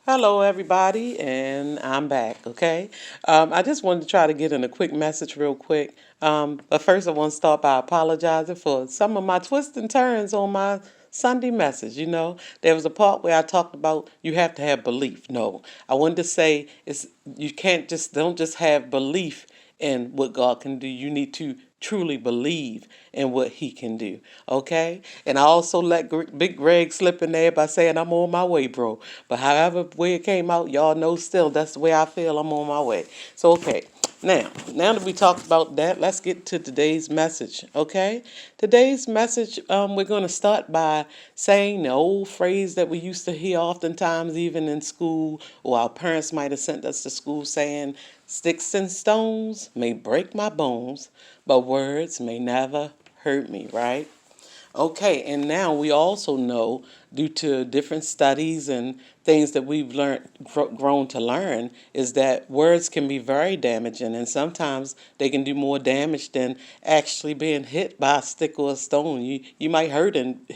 Hello, everybody, and I'm back. Okay, I just wanted to try to get in a quick message, real quick. But first, I want to start by apologizing for some of my twists and turns on my Sunday message. There was a part where I talked about you have to have belief. No, I wanted to say it's you can't just don't just have belief in what God can do. You need to truly believe in what He can do. Okay? And I also let Big Greg slip in there by saying I'm on my way, bro. But however way it came out, y'all know still that's the way I feel. I'm on my way. So okay. Now that we talked about that, let's get to today's message, okay? Today's message, we're going to start by saying the old phrase that we used to hear oftentimes, even in school, or our parents might have sent us to school saying, "Sticks and stones may break my bones, but words may never hurt me," right? Okay, and now we also know, due to different studies and things that we've grown to learn, is that words can be very damaging, and sometimes they can do more damage than actually being hit by a stick or a stone. You might hurt and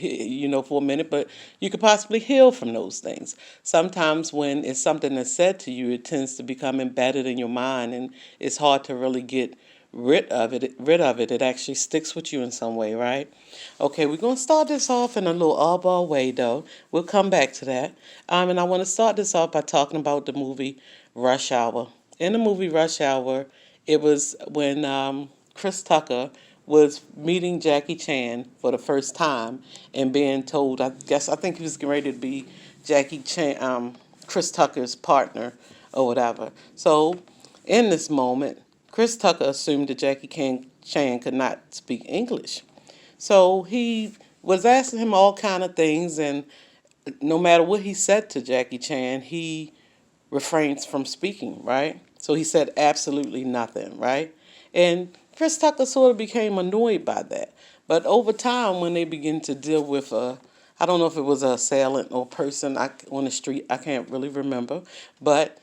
for a minute, but you could possibly heal from those things. Sometimes when it's something that's said to you, it tends to become embedded in your mind, and it's hard to really get rid of it. It actually sticks with you in some way, right? Okay, we're going to start this off in a little oddball way, though. We'll come back to that. And I want to start this off by talking about the movie Rush Hour. In the movie Rush Hour, it was when Chris Tucker was meeting Jackie Chan for the first time and being told, I think he was getting ready to be Jackie Chan, Chris Tucker's partner or whatever. So in this moment, Chris Tucker assumed that Chan could not speak English. So he was asking him all kind of things, and no matter what he said to Jackie Chan, he refrains from speaking, right? So he said absolutely nothing, right? And Chris Tucker sort of became annoyed by that. But over time, when they begin to deal with I don't know if it was an assailant or person on the street, I can't really remember, but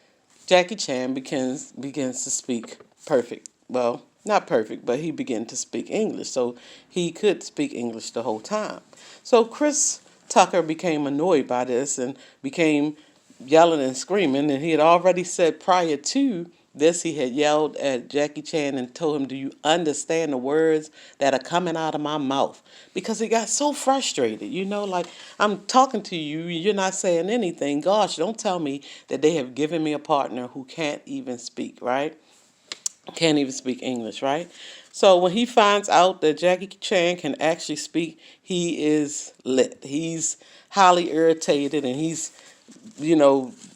Jackie Chan begins to speak perfect. Well, not perfect, but he began to speak English. So he could speak English the whole time. So Chris Tucker became annoyed by this and became yelling and screaming. And he had already said prior to this, he had yelled at Jackie Chan and told him, "Do you understand the words that are coming out of my mouth?" Because he got so frustrated, like I'm talking to you, you're not saying anything. Gosh, don't tell me that they have given me a partner who can't even speak, right? Can't even speak English, right? So when he finds out that Jackie Chan can actually speak, he is lit. He's highly irritated and he's,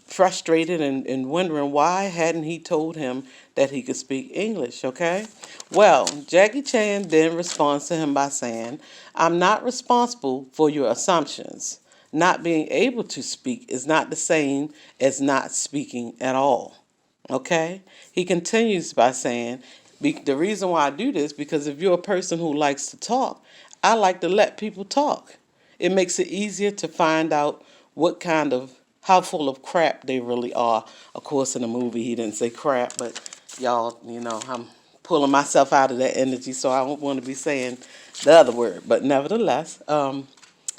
frustrated and wondering why hadn't he told him that he could speak English, okay? Well, Jackie Chan then responds to him by saying, "I'm not responsible for your assumptions. Not being able to speak is not the same as not speaking at all." Okay? He continues by saying, the reason why I do this, because if you're a person who likes to talk, I like to let people talk. It makes it easier to find out how full of crap they really are. Of course, in the movie, he didn't say crap, but y'all, I'm pulling myself out of that energy, so I don't want to be saying the other word. But nevertheless,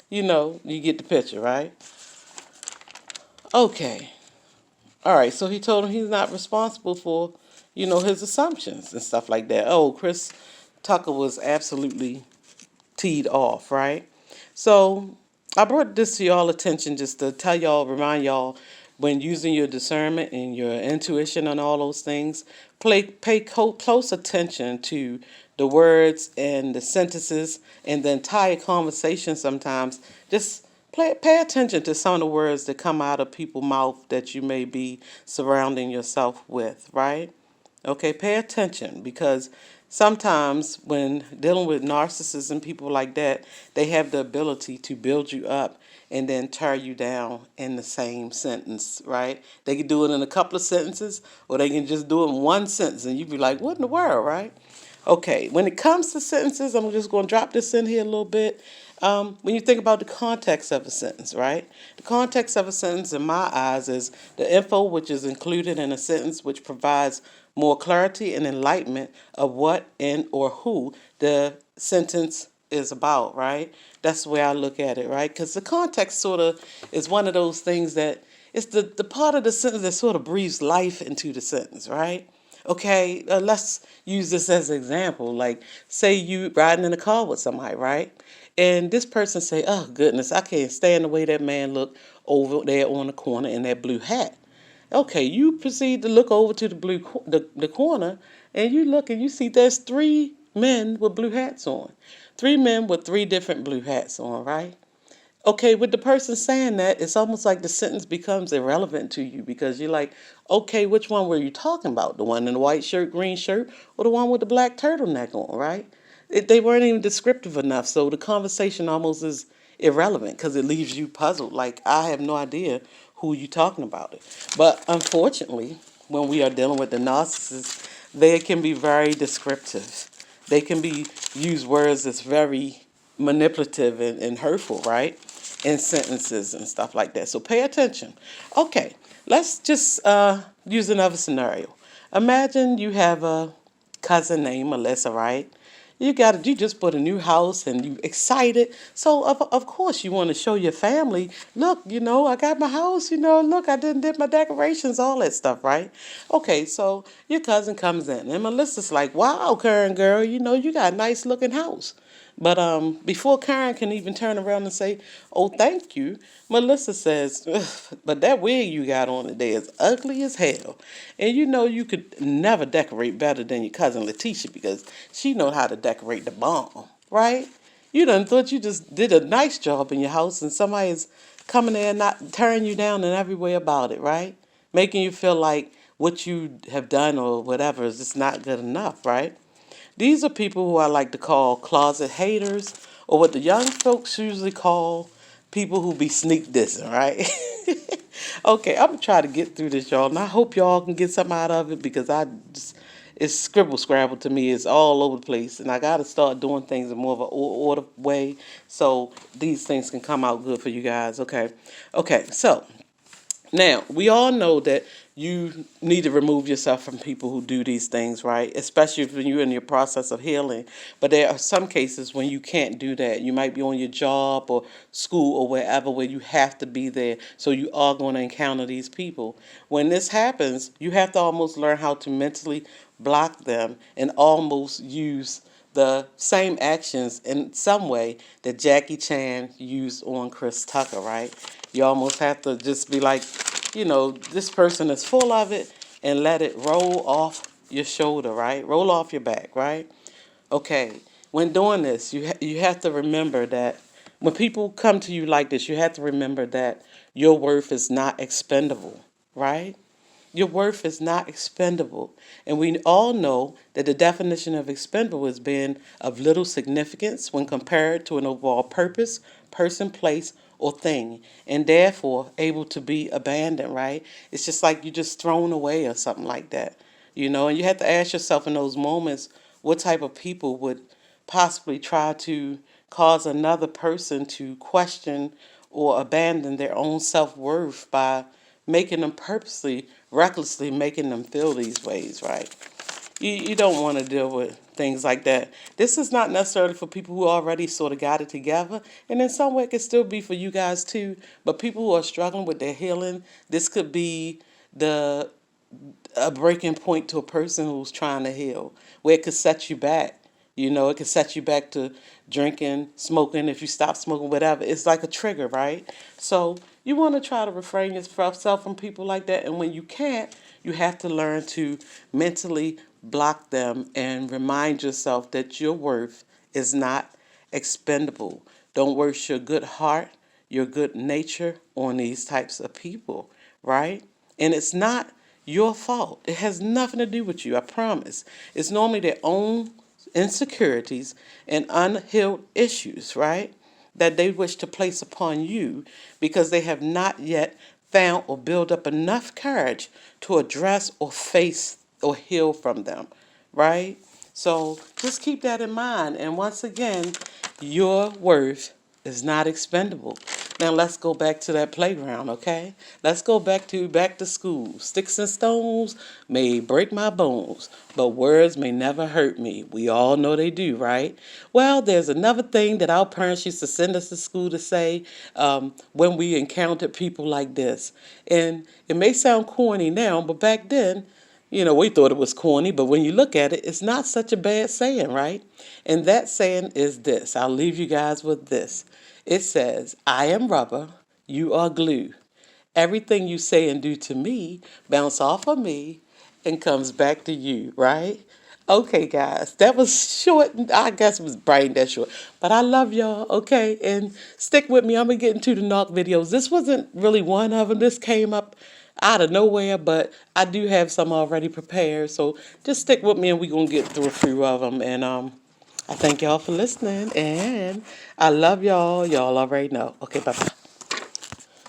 you get the picture, right? Okay. All right, so he told him he's not responsible for, his assumptions and stuff like that. Oh, Chris Tucker was absolutely teed off, right? So I brought this to y'all attention just to remind y'all, when using your discernment and your intuition and all those things, pay close attention to the words and the sentences and the entire conversation sometimes. Just pay attention to some of the words that come out of people's mouth that you may be surrounding yourself with, right? Okay, pay attention, because sometimes when dealing with narcissists and people like that, they have the ability to build you up and then tear you down in the same sentence, right? They can do it in a couple of sentences, or they can just do it in one sentence and you'd be like, what in the world, right? Okay, when it comes to sentences, I'm just going to drop this in here a little bit. When you think about the context of a sentence, right? The context of a sentence, in my eyes, is the info which is included in a sentence, which provides more clarity and enlightenment of what and or who the sentence is about, right? That's the way I look at it, right? Because the context sort of is one of those things that It's the part of the sentence that sort of breathes life into the sentence, right? Okay, let's use this as an example. Like, say you riding in a car with somebody, right? And this person say, "Oh goodness, I can't stand the way that man look over there on the corner in that blue hat." Okay, you proceed to look over to the the corner, and you look and you see there's three men with blue hats on, three men with three different blue hats on, right? Okay, with the person saying that, it's almost like the sentence becomes irrelevant to you because you're like, okay, which one were you talking about? The one in the white shirt, green shirt, or the one with the black turtleneck on, right? They weren't even descriptive enough, so the conversation almost is irrelevant because it leaves you puzzled. Like, I have no idea who you're talking about. But unfortunately, when we are dealing with the narcissist, they can be very descriptive. They can be use words that's very manipulative and hurtful, right? In sentences and stuff like that. So pay attention. Okay, let's just use another scenario. Imagine you have a cousin named Melissa, right? You just bought a new house and you excited. So of course you want to show your family, look, I got my house, look, I did my decorations, all that stuff, right? Okay, so your cousin comes in and Melissa's like, wow, Karen girl, you got a nice looking house. But before Karen can even turn around and say, "Oh, thank you," Melissa says, "Ugh, but that wig you got on today is ugly as hell, and you could never decorate better than your cousin Letitia because she know how to decorate the bomb, right? You done thought you just did a nice job in your house, and somebody is coming there and not tearing you down in every way about it, right? Making you feel like what you have done or whatever is just not good enough, right?" These are people who I like to call closet haters, or what the young folks usually call people who be sneak dissing, right? Okay, I'm gonna try to get through this, y'all, and I hope y'all can get something out of it because it's scribble scrabble to me. It's all over the place, and I gotta start doing things in more of an order way so these things can come out good for you guys. Okay. So now, we all know that you need to remove yourself from people who do these things, right? Especially when you're in your process of healing. But there are some cases when you can't do that. You might be on your job or school or wherever where you have to be there. So you are going to encounter these people. When this happens, you have to almost learn how to mentally block them and almost use the same actions in some way that Jackie Chan used on Chris Tucker, right? You almost have to just be like, this person is full of it and let it roll off your shoulder, right? Roll off your back, right? Okay. When doing this, you have to remember that when people come to you like this, you have to remember that your worth is not expendable, right? Your worth is not expendable. And we all know that the definition of expendable is being of little significance when compared to an overall purpose, person, place, or thing, and therefore able to be abandoned, right? It's just like you just thrown away or something like that, and you have to ask yourself in those moments what type of people would possibly try to cause another person to question or abandon their own self-worth by making them purposely, recklessly making them feel these ways, right? You don't want to deal with things like that. This is not necessarily for people who already sort of got it together, and in some way it could still be for you guys too. But people who are struggling with their healing, this could be the a breaking point to a person who's trying to heal, where it could set you back. It could set you back to drinking, smoking. If you stop smoking, whatever, it's like a trigger, right? So you want to try to refrain yourself from people like that. And when you can't, you have to learn to mentally block them and remind yourself that your worth is not expendable. Don't waste your good heart, your good nature on these types of people, right? And it's not your fault. It has nothing to do with you, I promise. It's normally their own insecurities and unhealed issues, right? That they wish to place upon you because they have not yet found or built up enough courage to address or face or heal from them, right? So just keep that in mind. And once again, your worth is not expendable. Now let's go back to that playground, okay? Let's go back to school. Sticks and stones may break my bones, but words may never hurt me. We all know they do, right? Well, there's another thing that our parents used to send us to school to say when we encountered people like this. And it may sound corny now, but back then, we thought it was corny, but when you look at it, it's not such a bad saying, right? And that saying is this. I'll leave you guys with this. It says, I am rubber, you are glue. Everything you say and do to me bounce off of me and comes back to you, right? Okay, guys, that was short. I guess it was brain that short. But I love y'all, okay? And stick with me. I'm going to get into the Narc videos. This wasn't really one of them. This came up out of nowhere, but I do have some already prepared. So just stick with me and we're going to get through a few of them. And I thank y'all for listening. And I love y'all. Y'all already know. Okay, bye-bye.